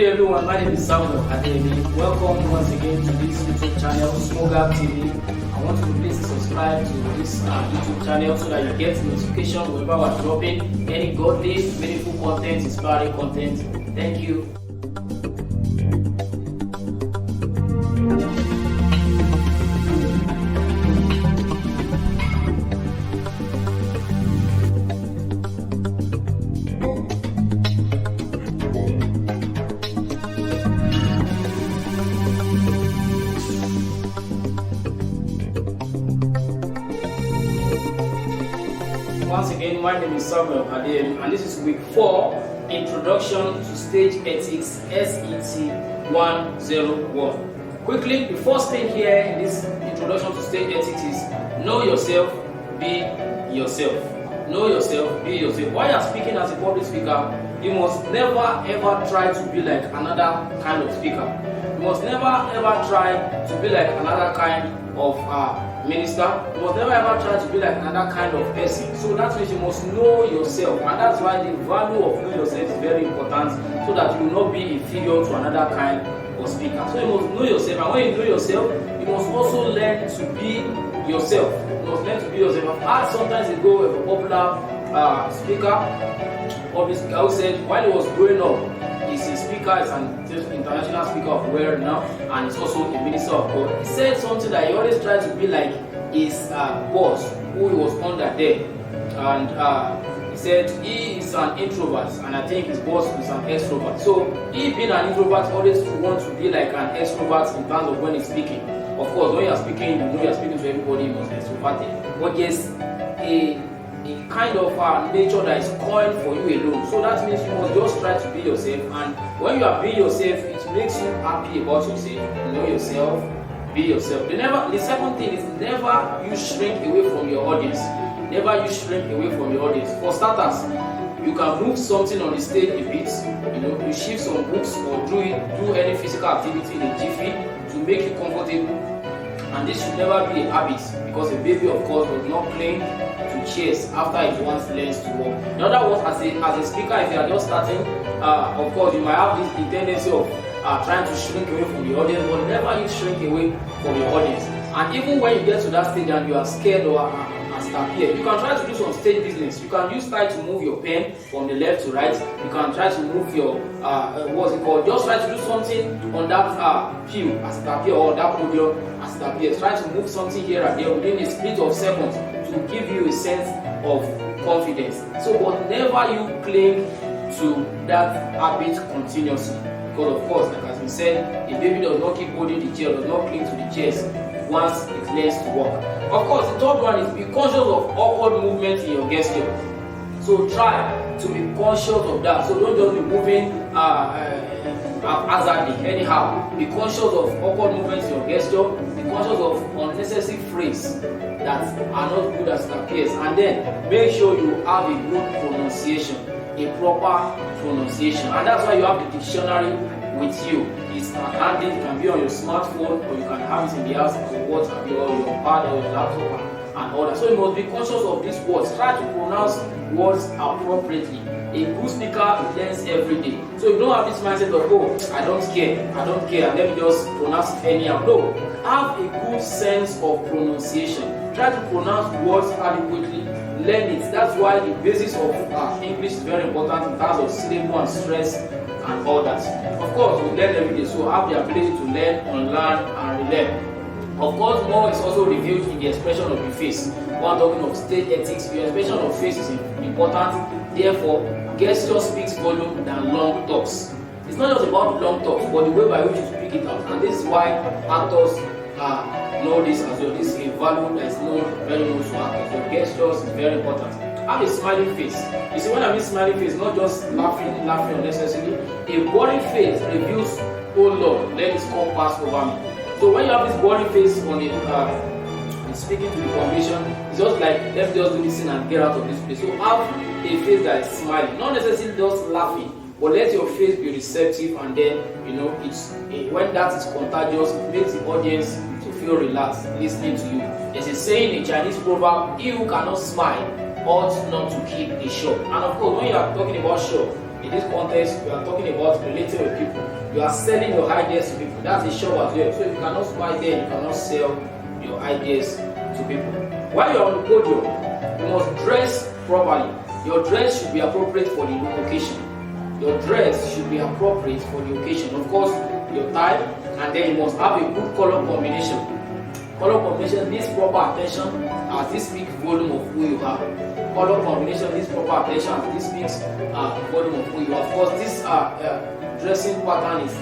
everyone, my name is Samuel Adeyemi. Welcome once again to this YouTube channel, Smogab TV. I want you to please subscribe to this YouTube channel so that you get notification whenever we're dropping any godly, meaningful content, inspiring content. Thank you. Once again, my name is Samuel Adeyemi, and this is week 4, Introduction to Stage Ethics, SET 101. Quickly, the first thing here in this Introduction to Stage Ethics is know yourself, be yourself. Know yourself, be yourself. While you're speaking as a public speaker, you must never ever try to be like another kind of speaker. You must never ever try to be like another kind of minister. You must never ever try to be like another kind of person. So that means you must know yourself, and that's why the value of knowing yourself is very important, so that you will not be inferior to another kind of speaker. So you must know yourself, and when you know yourself, you must also learn to be yourself. You must learn to be yourself. I've heard sometimes ago a popular speaker, who said while he was growing up, he's a speaker, he's an international speaker of world now, and he's also a minister of God. He said something that he always tried to be like his boss, who he was under there, and he said he is an introvert, and I think his boss is an extrovert. So he, being an introvert, always wants to be like an extrovert in terms of when he's speaking. Of course, when you're speaking, you know you're speaking to everybody, you must be extroverted. But there's a kind of nature that is coined for you alone. So that means you must just try to be yourself, and when you are being yourself, it makes you happy about yourself. Know yourself, be yourself. The second thing is never you shrink away from your audience. Never you shrink away from your audience. For starters, you can move something on the stage a bit. You shift some books or do any physical activity in a jiffy to make you comfortable. And this should never be a habit, because a baby, of course, does not cling to chairs after it once learns to walk. In other words, as a speaker, if you are just starting, of course, you might have the tendency of trying to shrink away from the audience, but never you shrink away from your audience. And even when you get to that stage and you are scared or here, you can try to do some stage business. You can try to move your pen from the left to right. You can try to move your just try to do something on that pew as it appears, or that podium as it appears. Try to move something here and there within a split of seconds to give you a sense of confidence. So, but never you cling to that habit continuously, because of course, like as we said, a baby does not keep holding the chair, does not cling to the chairs once it learns to walk. Of course, the third one is be conscious of awkward movement in your gesture. So try to be conscious of that. So don't just be moving haphazardly, anyhow. Be conscious of awkward movements in your gesture. Be conscious of unnecessary phrases that are not good as it appears. And then make sure you have a good pronunciation, a proper pronunciation. And that's why you have the dictionary with you. It's handy, it can be on your smartphone, or you can have it in the house or what have you, or your pad or your laptop and all that. So you must be conscious of these words. Try to pronounce words appropriately. A good speaker learns every day. So you don't have this mindset of, oh, I don't care, and let me just pronounce it anyhow. No, have a good sense of pronunciation. Try to pronounce words adequately. Learn it. That's why the basis of English is very important in terms of syllable and stress and all that. Of course, we learn every day, so have the ability to learn, unlearn, and relearn. Of course, more is also revealed in the expression of the face. When talking of stage ethics, your expression of face is important. Therefore, gesture speaks volume than long talks. It's not just about long talks, but the way by which you speak it out. And this is why actors know this as well. This is a value that is known very much to actors. Your gestures is very important. Have a smiling face. You see, when I mean smiling face, not just laughing unnecessarily. A boring face reveals, oh Lord, let this cup pass over me. So when you have this boring face on it, speaking to the congregation, it's just like, let's just do this thing and get out of this place. So have a face that is smiling, not necessarily just laughing, but let your face be receptive, and then when that is contagious, it makes the audience to feel relaxed listening to you. There's a saying in Chinese proverb, he who cannot smile ought not to keep a shop. And of course, when you are talking about shop, In this context, you are talking about relating with people. You are selling your ideas to people. That's a shop as well. So if you cannot buy there, you cannot sell your ideas to people. While you're on the podium, you must dress properly. Your dress should be appropriate for the occasion. Your dress should be appropriate for the occasion. Of course, your tie, and then you must have a good color combination. Color combination needs proper attention as this speaks volume of who you are. Color combination needs proper attention as this speaks volume of who you are. Of course, this dressing pattern is,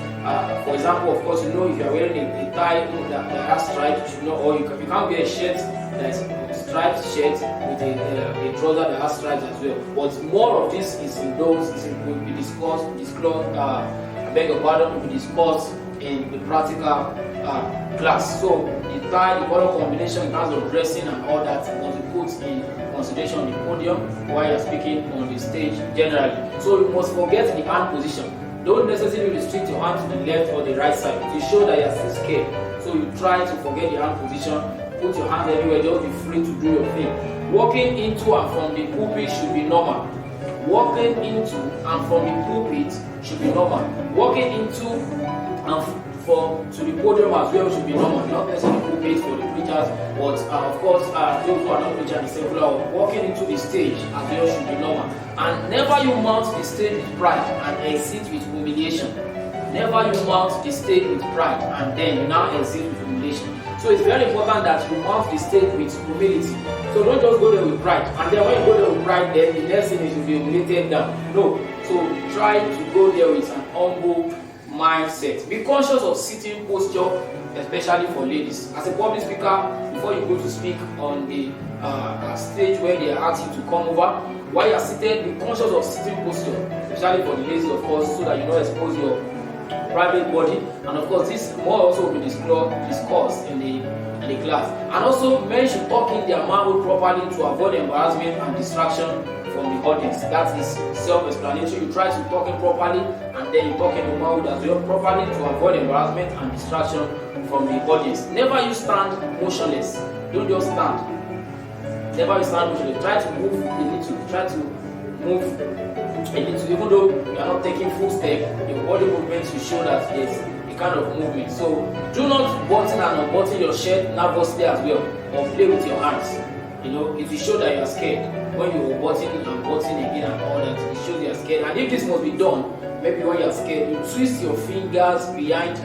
for example, of course, you know, if you are wearing a tie that has stripes, you should know, or you can't wear a shirt that's striped shirt with a trouser that has stripes as well. But more of this is in those, will be discussed, I beg your pardon, will be discussed in the practical class. So the tie, the color combination in terms of dressing and all that must be put in consideration on the podium while you're speaking on the stage generally. So you must forget the hand position. Don't necessarily restrict your hand to the left or the right side to show that you're still scared. So you try to forget the hand position, put your hand everywhere, just be free to do your thing. Walking into and from the pulpit should be normal. Walking into and from the pulpit should be normal. Walking into and to the podium as well should be normal. Not necessarily pulpit for the preachers, but of course those who are not preaching the secular, walking into the stage as well should be normal. And never you mount the stage with pride and exit with humiliation. Never you mount the stage with pride and then you now exit with humiliation. So it's very important that you mount the stage with humility. So don't just go there with pride, and then when you go there with pride, then the next thing is you'll be humiliated down. No. So try to go there with an humble mindset. Be conscious of sitting posture, especially for ladies. As a public speaker, before you go to speak on the stage where they are asking you to come over, while you are seated, be conscious of sitting posture, especially for the ladies, of course, so that you don't expose your private body. And of course, this more also will be discussed in the class. And also, men should talk in their manhood properly to avoid embarrassment and distraction from the audience. That is self-explanatory. You try to talk in properly, and then you talk in your manhood as well properly to avoid embarrassment and distraction from the audience. Never you stand motionless. Don't just stand. Never you stand motionless. Try to move a little. Try to move a little. Even though you are not taking full step, your body movements will show that there's a kind of movement. So do not button and unbutton your shirt nervously as well, or play with your hands. You know, it will show that you are scared. When you are buttoning and buttoning again and all that, it shows you are scared. And if this must be done, maybe when you are scared, you twist your fingers behind,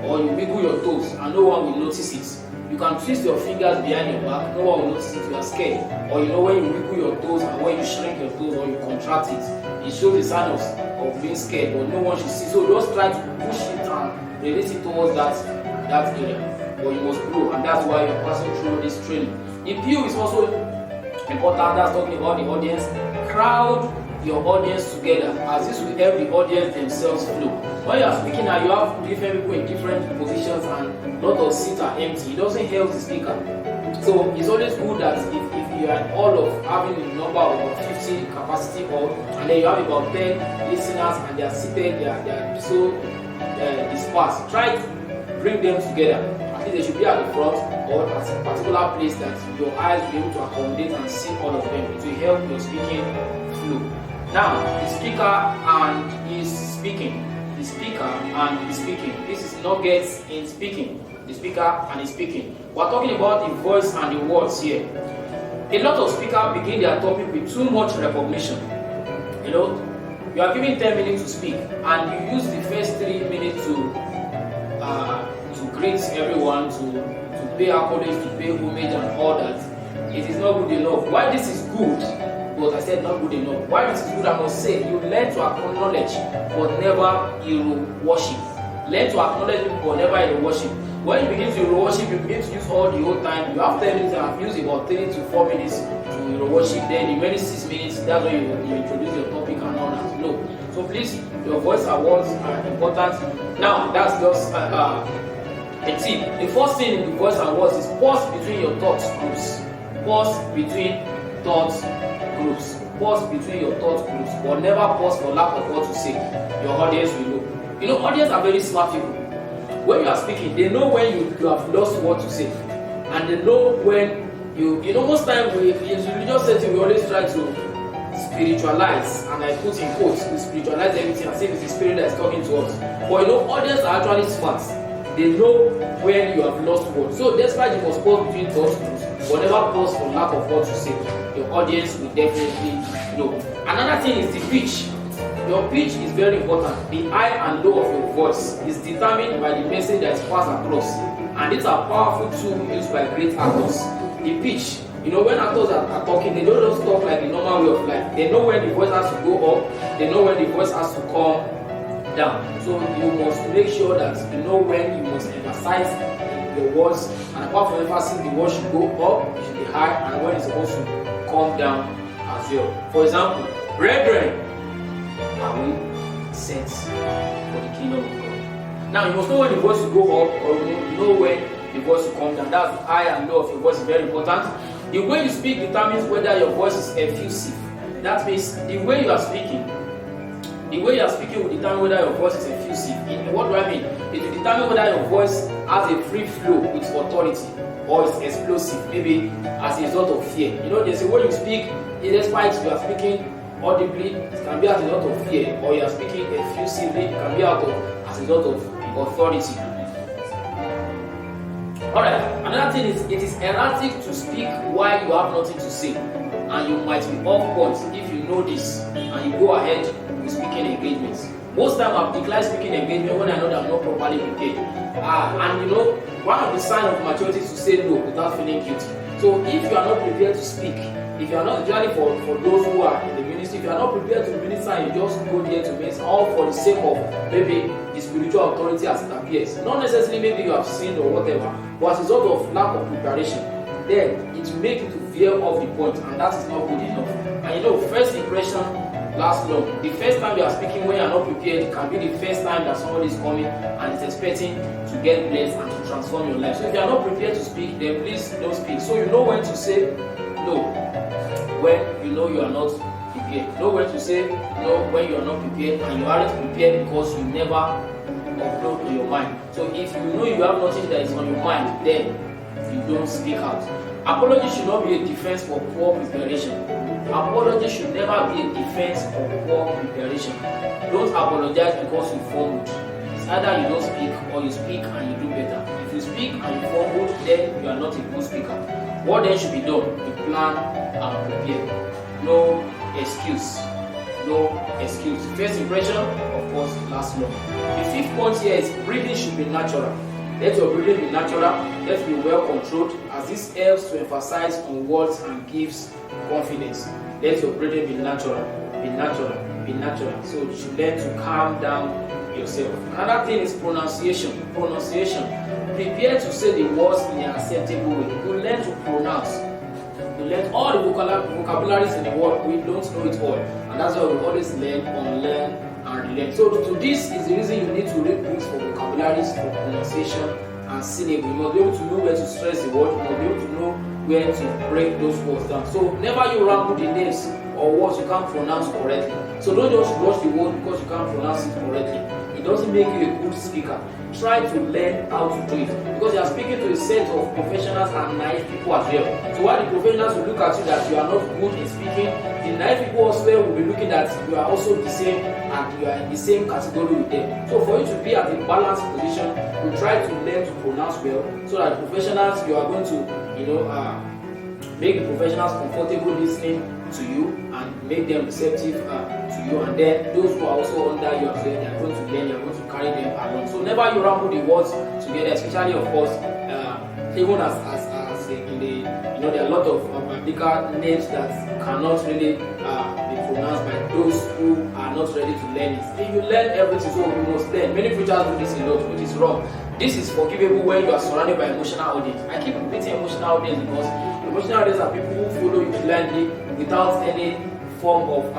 or you wiggle your toes, and no one will notice it. You can twist your fingers behind your back, no one will notice it, you are scared. Or you know, when you wiggle your toes and when you shrink your toes or you contract it, it shows the sign of being scared, but no one should see. So just try to push it and release it towards that area. But you must grow, and that's why you're passing through this training. The view is also important. That's talking about the audience. Crowd your audience together, as this will help the audience themselves flow. When you are speaking and you have different people in different positions and a lot of seats are empty, it doesn't help the speaker. So it's always good that if you are all of having a number of about 50 capacity hall, and then you have about 10 listeners and they are seated, they are so dispersed, try to bring them together. At least they should be at the front or at a particular place that your eyes will be able to accommodate and see all of them. It will help your speaking flow. Now, the speaker and his speaking. The speaker and his speaking. This is nuggets in speaking. The speaker and his speaking. We're talking about the voice and the words here. A lot of speakers begin their topic with too much recognition. You know, you are given 10 minutes to speak, and you use the first 3 minutes to greet everyone, to pay accolades, to pay homage and all that. It is not good enough. Why this is good? But I said not good enough. Why this is good, I must say, you learn to acknowledge but never hero worship. Learn to acknowledge people but never hero worship. When you begin to hero worship, you begin to use all the whole time. You have 10 minutes and I've used about 3 to 4 minutes to hero worship. Then the remaining 6 minutes, that's when you introduce your topic and all that. No. So please, your voice and words are important. Now, that's just a tip. The first thing in the voice and words is pause between your thoughts groups. Pause between thoughts groups. Pause between your thought groups, but never pause for lack of what to say. Your audience will know. You know, audience are very smart people. When you are speaking, they know when you have lost what to say, and they know when you know most times we in religious setting we always try to spiritualize, and I put in quotes, we spiritualize everything as if it's the spirit that is talking to us. But you know, audience are actually smart. They know when you have lost words. So despite you must pause between thoughts, whatever pause for lack of what to say, your audience will definitely know. Another thing is the pitch. Your pitch is very important. The high and low of your voice is determined by the message that is passed across. And these are powerful tools used by great actors. The pitch. You know, when actors are talking, they don't just talk like the normal way of life. They know when the voice has to go up, they know when the voice has to come down. So you must make sure that you know when you must emphasize your words, and apart from emphasis, the words should go up, it should be high, and when it's supposed to come down as well. For example, brethren, are we sent for the kingdom of God? Now you must know when the voice will go up, or you know when the voice will come down. That's the high and low of your voice is very important. The way you speak determines whether your voice is effusive. That means the way you are speaking will determine whether your voice is effusive. What do I mean? It will determine whether your voice has a free flow with authority or is explosive, maybe as a result of fear. You know, there's a way you speak, despite you are speaking audibly, it can be as a result of fear, or you are speaking effusively, it can be as a result of authority. Alright, another thing is it is erratic to speak while you have nothing to say, and you might be off point if you know this and you go ahead with speaking engagements. Most time I've declined speaking engagement when I know that I'm not properly prepared. And you know, one of the signs of maturity is to say no without feeling guilty. So if you are not prepared to speak, if you are not, generally for those who are in the ministry, if you are not prepared to minister and you just go there to minister, all for the sake of maybe the spiritual authority as it appears, not necessarily maybe you have sinned or whatever, but as a result of lack of preparation, then it will make you to veer off the point, and that is not good enough. And you know, first impression lasts long. The first time you are speaking when you are not prepared can be the first time that somebody is coming and is expecting to get blessed and to transform your life. So if you are not prepared to speak, then please don't speak. So you know when to say no when you know you are not prepared. Know when to say no when you are not prepared, and you aren't prepared because you never upload to your mind. So if you know you have nothing that is on your mind, then you don't speak out. Apology should not be a defense for poor preparation. Apology should never be a defense for poor preparation. Don't apologize because you fumbled. It's either you don't speak or you speak and you do better. If you speak and you fumbled, then you are not a good speaker. What then should be done? You plan and prepare. No excuse. No excuse. First impression, of course, lasts long. The fifth point here is breathing should be natural. Let your breathing be natural. Let it be well controlled, as this helps to emphasize on words and gives confidence. Let your breathing be natural. Be natural. Be natural. So you should learn to calm down yourself. Another thing is pronunciation. Pronunciation. Prepare to say the words in an acceptable way. You learn to pronounce. You learn all the vocabularies in the word. We don't know it all, and that's why we always learn, unlearn, and relearn. So to this is the reason you need to read books for vocabularies, for pronunciation, and syllable. You must be able to know where to stress the word. You must be able to know where to break those words down. So never you ramble the names or words you can't pronounce correctly. So don't just rush the word because you can't pronounce it correctly. It doesn't make you a good speaker. Try to learn how to do it, because you are speaking to a set of professionals and naive people as well. So while the professionals will look at you that you are not good in speaking, the naive people as well will be looking at you are also the same and you are in the same category with them. So for you to be at a balanced position, you try to learn to pronounce well, so that the professionals, you are going to, make the professionals comfortable listening to you and make them receptive to you, and then those who are also under you as well, they are going to learn, you are going to carry them along. So never you ramble the words together, especially of course even as in the, there are a lot of biblical names that cannot really be pronounced by those who are not ready to learn it. If you learn everything, so you must learn. Many preachers do this a lot, which is wrong. This is forgivable when you are surrounded by emotional audience. I keep repeating emotional audience because emotional audience are people who follow you blindly without any form of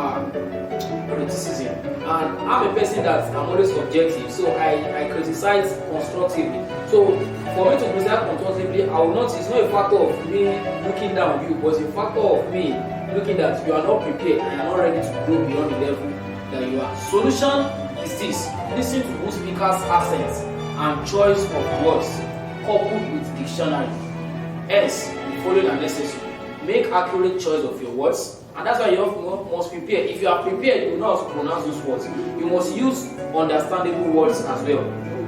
criticism. And I'm a person that I'm always objective, so I criticize constructively. So for me to criticize constructively, I will not. It's not a factor of me looking down on you, but it's a factor of me looking that you are not prepared and you are not ready to grow beyond the level that you are. Solution is this: listen to good speakers' accents and choice of words, coupled with dictionary. Hence, the following are necessary. Make accurate choice of your words And that's why you must prepare. If you are prepared, you know how to pronounce those words. You must use understandable words as well.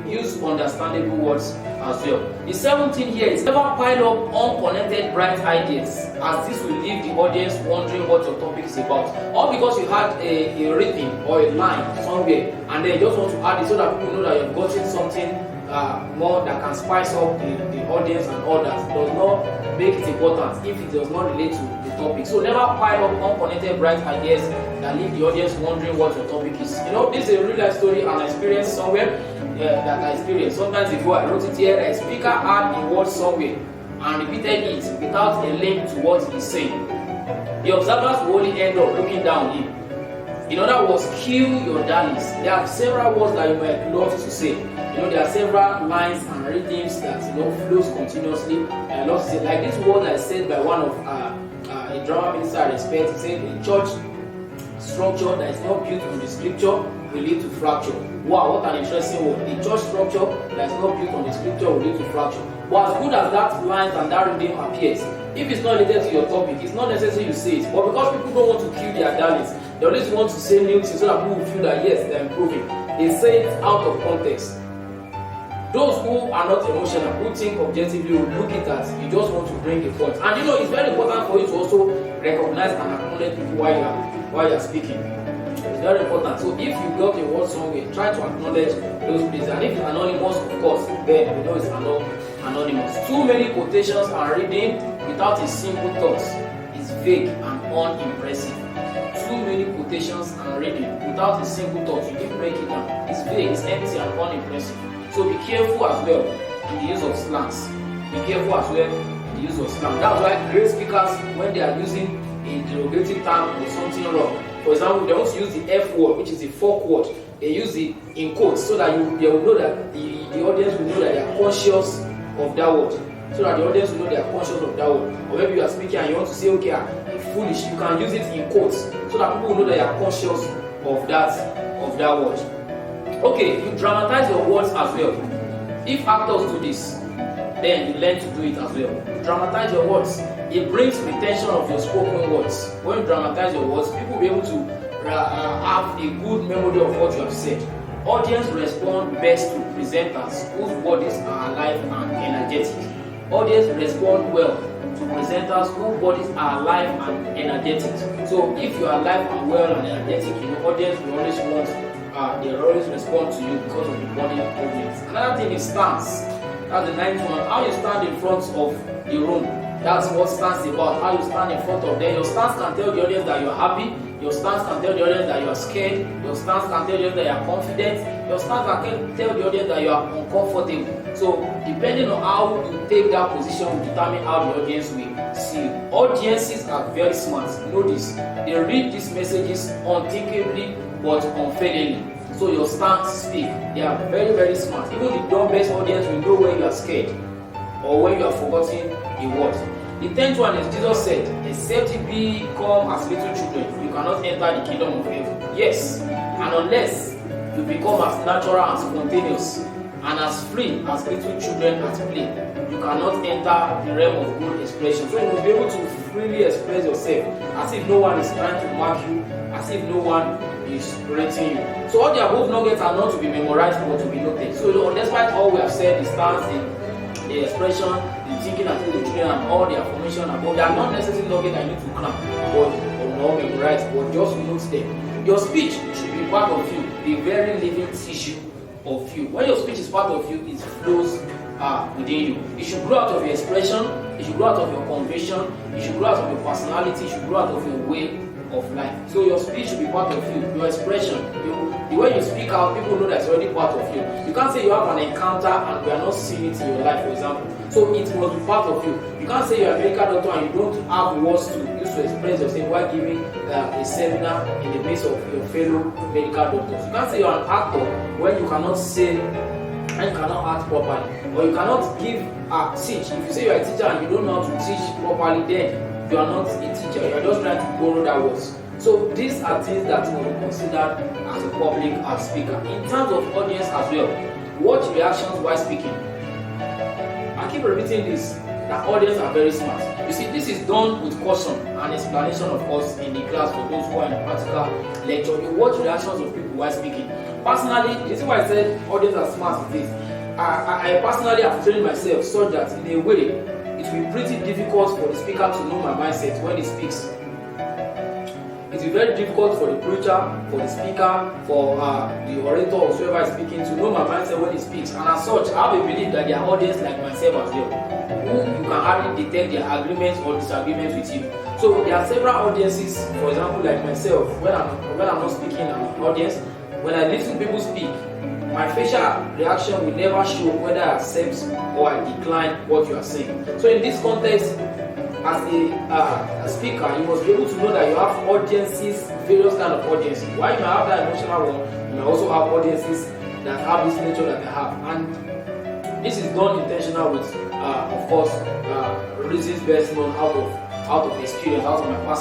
Use understandable words as well. The 17th here is never pile up unconnected bright ideas, as this will leave the audience wondering what your topic is about. Or because you had a rhythm or a line somewhere and then you just want to add it so that people know that you've gotten something more that can spice up the audience and all that. It does not make it important if it does not relate to the topic. So never pile up unconnected bright ideas that leave the audience wondering what your topic is. You know, this is a real life story and experience somewhere that I experienced. Sometimes before I wrote it here, a speaker had a word somewhere and repeated it without a link to what he's saying. The observers will only end up looking down him. In other words, kill your darlings. There are several words that you might love to say. You know, there are several lines and rhythms that flows continuously. I love to say, like this word that is said by one of a drama minister I respect. He said, a church structure that is not built on the scripture will lead to fracture. Wow, what an interesting word. A church structure that is not built on the scripture will lead to fracture. But as good as that line and that rhythm appears, if it's not related to your topic, it's not necessary you say it. But because people don't want to kill their darlings, they always want to say new things so that people will feel that yes, they're improving. They say it out of context. Those who are not emotional, who think objectively, will look at that you just want to bring a point. And you know, it's very important for you to also recognize and acknowledge people while you're speaking. It's very important. So if you got a word somewhere, try to acknowledge those places. And if it's anonymous, of course, then you know it's anonymous. Too many quotations and reading without a single thought is vague and unimpressive. Too many quotations and reading without a single thought, you didn't break it down. It's vague, it's empty and unimpressive. So be careful as well in the use of slangs. Be careful as well in the use of slang. That's why great speakers, when they are using a derogatory term or something wrong, for example, they don't use the F word, which is the fork word. They use it in quotes so that they will know that the audience will know that they are conscious of that word. So that the audience will know they are conscious of that word. Or maybe you are speaking and you want to say, okay, I'm foolish. You can use it in quotes so that people will know that you are conscious of that word. Okay, you dramatize your words as well. If actors do this, then you learn to do it as well. You dramatize your words. It brings retention of your spoken words. When you dramatize your words, people will be able to have a good memory of what you have said. Audience respond best to presenters whose bodies are alive and energetic. Audience respond well to presenters whose bodies are alive and energetic. So if you are alive and well and energetic, audience will always they always respond to you because of the body movements. Another thing is stance. That's the 9th one. How you stand in front of the room. That's what stance is about. How you stand in front of them. Your stance can tell the audience that you're happy. Your stance can tell the audience that you are scared. Your stance can tell the audience that you are confident. Your stance can tell the audience that you are uncomfortable. So depending on how you take that position will determine how the audience will see you. Audiences are very smart. Know this. They read these messages unthinkably but unfairly. So your stance speak. They are very, very smart. Even the dumbest audience will know when you are scared or when you are forgetting a word. The 10th one is Jesus said, except ye become as little children, you cannot enter the kingdom of heaven. Yes, and unless you become as natural and spontaneous and as free as little children at play, you cannot enter the realm of good expression. So you must be able to freely express yourself as if no one is trying to mark you, as if no one is rating you. So all the above nuggets are not to be memorized but to be noted. So despite all we have said, the stance, the expression, the thinking and the children and all the affirmation above, they are not necessarily nuggets that you need to cram or not memorize, but just note them. Your speech should be part of you, the very living tissue of you. When your speech is part of you, it flows within you. It should grow out of your expression, it should grow out of your conviction, it should grow out of your personality, it should grow out of your way of life. So your speech should be part of you, your expression. The way you speak out, people know that's already part of you. You can't say you have an encounter and we are not seeing it in your life, for example. So it must be part of you. You can't say you're a medical doctor and you don't have words to use to express yourself while giving a seminar in the midst of your fellow medical doctors. You can't say you're an actor when you cannot say and you cannot act properly, or you cannot give a teach. If you say you're a teacher and you don't know how to teach properly, then you are not a teacher. You are just trying to borrow that words. So these are things that must be considered as a public speaker. In terms of audience as well, watch reactions while speaking. I keep repeating this, that audience are very smart. You see, this is done with caution and explanation, of course, in the class for those who are in the practical lecture. You watch reactions of people while speaking. Personally, this is why I said audience are smart with this. I personally have trained myself so that in a way it will be pretty difficult for the speaker to know my mindset when he speaks. It will be very difficult for the preacher, for the speaker, for the orator or whoever is speaking to know my mindset when he speaks. And as such, I have a belief that their audience like myself as well, who you can hardly detect their agreements or disagreements with you. So there are several audiences, for example, like myself, when I'm not speaking, I'm an audience. When I listen to people speak, my facial reaction will never show whether I accept or I decline what you are saying. So in this context, as a speaker, you must be able to know that you have audiences, various kind of audiences. While you may have that emotional one, you may also have audiences that have this nature that they have. And this is done intentional with, of course, reasons based on out of experience, out of my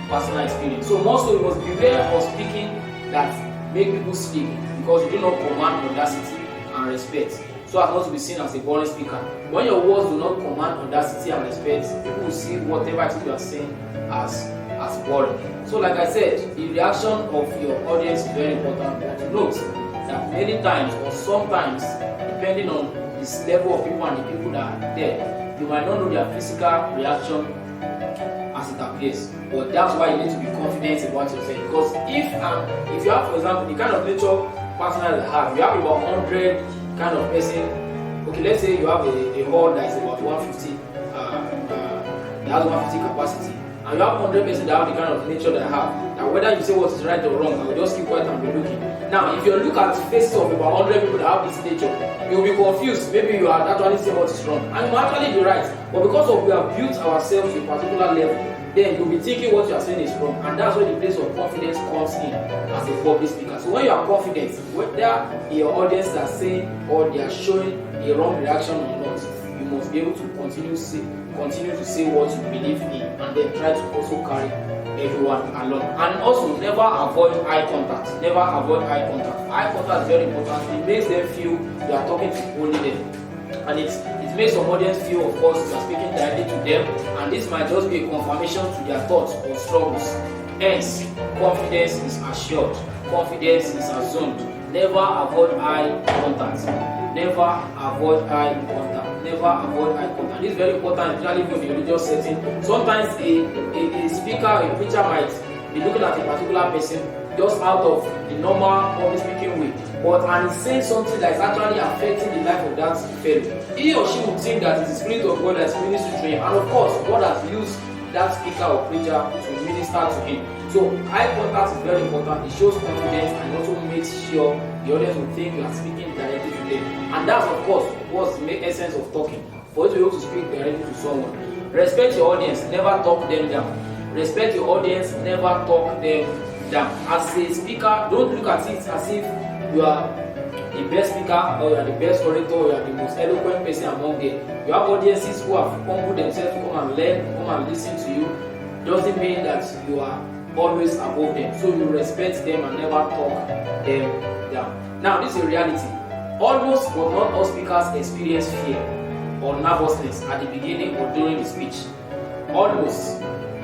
personal experience. So most of you must beware of speaking that make people speak, because you do not command audacity and respect, so as not to be seen as a boring speaker. When your words do not command audacity and respect, people will see whatever it is you are saying as boring. So like I said, the reaction of your audience is very important. But note that many times or sometimes, depending on this level of people and the people that are there, you might not know their physical reaction as it appears. But that's why you need to be confident in what you're saying. Because if you have, for example, the kind of nature personal I have, you have about 100 kind of person. Okay, let's say you have a hall that is about 150, that has 150 capacity, and you have 100 person that have the kind of nature that I have. Now, whether you say what is right or wrong, I will just keep quiet and be looking. Now, if you look at faces of about 100 people that have this nature, you will be confused. Maybe you are actually saying what is wrong, and you will actually be right. But because of we have built ourselves to a particular level, then you'll be thinking what you are saying is wrong, and that's where the place of confidence comes in as a public speaker. So when you are confident, whether your audience are saying or they are showing a wrong reaction or not, you must be able to continue to say what you believe in, and then try to also carry everyone along. And also never avoid eye contact. Never avoid eye contact. Eye contact is very important. It makes them feel you are talking to only them, and it makes some audience feel, of course, you are speaking directly to them, and this might just be a confirmation to their thoughts or struggles. Hence, confidence is assured, confidence is assumed. Never avoid eye contact. Never avoid eye contact. Never avoid eye contact. This is very important, especially in the religious setting. Sometimes a speaker, a preacher might be looking at a particular person just out of the normal public speaking way, and he's saying something that is actually affecting the life of that fellow. He or she would think that it is the Spirit of God that is ministering to him, and of course, God has used that speaker or preacher to minister to him. So, eye contact is very important. It shows confidence and also makes sure the audience will think you are speaking directly to them. And that's, of course, what's the essence of talking. For you to be able to speak directly to someone. Respect your audience, never talk them down. Respect your audience, never talk them down. As a speaker, don't look at it as if you are the best speaker or you are the best orator or you are the most eloquent person among them. You have audiences who have humbled themselves to come and learn, come and listen to you. Doesn't mean that you are always above them. So you respect them and never talk them down. Now, this is a reality. Almost but not all speakers experience fear or nervousness at the beginning or during the speech. Almost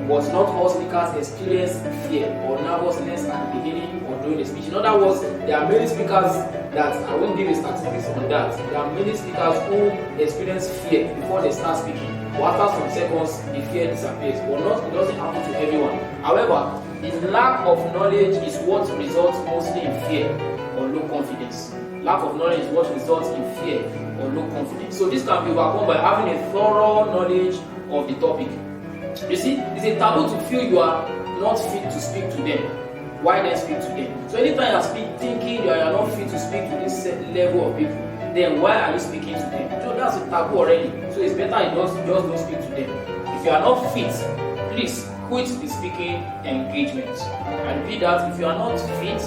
but not all speakers experience fear or nervousness at the beginning or during the speech. In other words, there are many speakers that, I won't give a statistics on that, there are many speakers who experience fear before they start speaking. But after some seconds, the fear disappears. But it doesn't happen to everyone. However, the lack of knowledge is what results mostly in fear or low confidence. Lack of knowledge is what results in fear or low confidence. So this can be overcome by having a thorough knowledge of the topic. You see, it's a taboo to feel you are not fit to speak to them. Why then speak to them? So anytime you are thinking you are not fit to speak to this level of people, then why are you speaking to them? So that's a taboo already. So it's better you just don't speak to them. If you are not fit, please quit the speaking engagement. I repeat that, if you are not fit,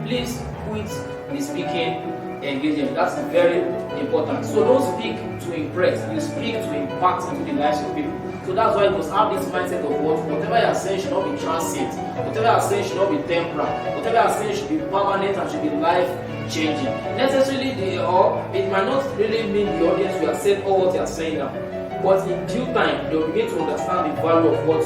please quit the speaking engagement. That's very important. So don't speak to impress, you speak to impact into the lives of people. So that's why you must have this mindset of whatever you are saying should not be transient, whatever you are saying should not be temporal, whatever you are saying should be permanent and should be life changing. Necessarily, it might not really mean the audience will accept all what you are saying now, but in due time, they will begin to understand the value of what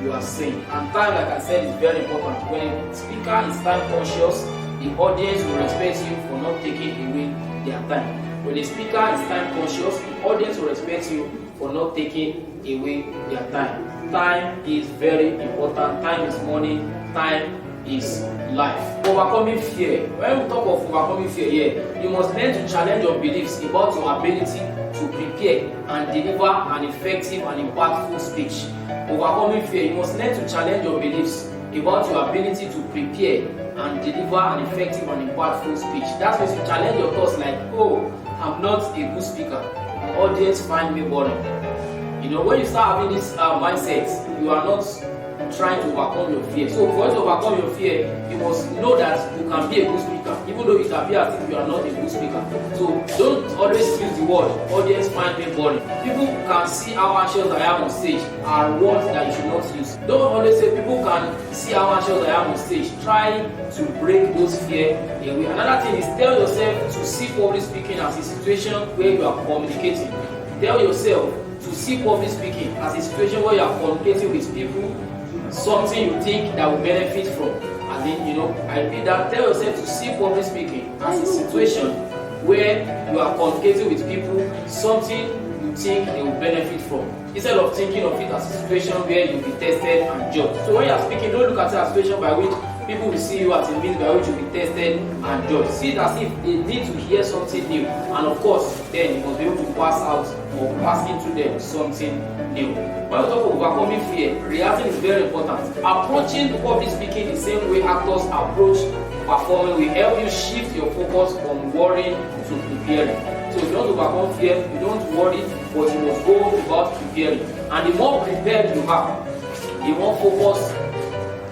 you are saying. And time, like I said, is very important. When a speaker is time conscious, the audience will respect you for not taking away their time. When a speaker is time conscious, the audience will respect you for not taking away their time. Time is very important. Time is money. Time is life. Overcoming fear. When we talk of overcoming fear here, you must learn to challenge your beliefs about your ability to prepare and deliver an effective and impactful speech. Overcoming fear, you must learn to challenge your beliefs about your ability to prepare and deliver an effective and impactful speech. That means you challenge your thoughts like, oh, I'm not a good speaker. Audience find me boring. You know, when you start having this mindset, you are not trying to overcome your fear. So for you to overcome your fear, you must know that you can be a good speaker, even though it appears as if you are not a good speaker. So don't always use the word audience find me boring. People can see how anxious I am on stage are words that you should not use. Don't always say people can see how anxious I am on stage. Try to break those fear away. Another thing is tell yourself to see public speaking as a situation where you are communicating. Tell yourself to see public speaking as a situation where you are communicating with people, something you think that will benefit from. And then, you know, I repeat that, tell yourself to see public speaking as a situation where you are communicating with people, something you think they will benefit from, instead of thinking of it as a situation where you'll be tested and judged. So when you are speaking, don't look at it as a situation by which people will see you as a means by which you'll be tested and judged. See it as if they need to hear something new, and of course, then you must be able to pass out or pass into them something new. When we talk of overcoming fear, reacting is very important. Approaching public speaking the same way actors approach performing will help you shift your focus from worrying to preparing. So if you want to overcome fear, you don't worry, but you must go about preparing. And the more prepared you are, the more focused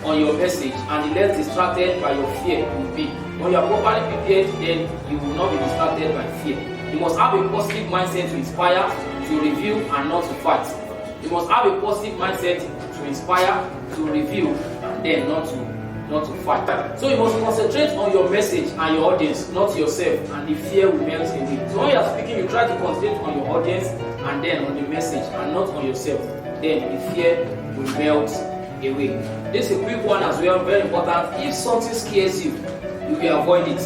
on your message and the less distracted by your fear you will be. When you are properly prepared, then you will not be distracted by fear. You must have a positive mindset to inspire, to review, and not to fight. You must have a positive mindset to inspire, to review, and then not to fight. So you must concentrate on your message and your audience, not yourself, and the fear will melt away. So when you are speaking, you try to concentrate on your audience and then on the message and not on yourself. Then the fear will melt away. This is a quick one as well, very important. If something scares you, you will avoid it.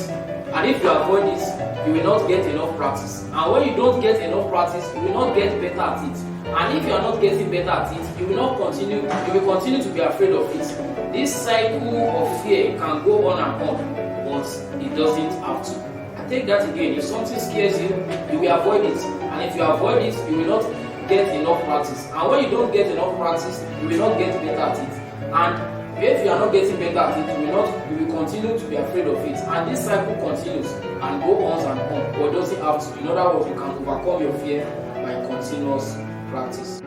And if you avoid it, you will not get enough practice. And when you don't get enough practice, you will not get better at it. And if you are not getting better at it, you will continue to be afraid of it. This cycle of fear can go on and on, but it doesn't have to. I take that again. If something scares you, you will avoid it. And if you avoid it, you will not get enough practice. And when you don't get enough practice, you will not get better at it. And if you are not getting better at it, you will continue to be afraid of it. And this cycle continues and go on and on, but it doesn't have to. In other words, you can overcome your fear by continuous practice.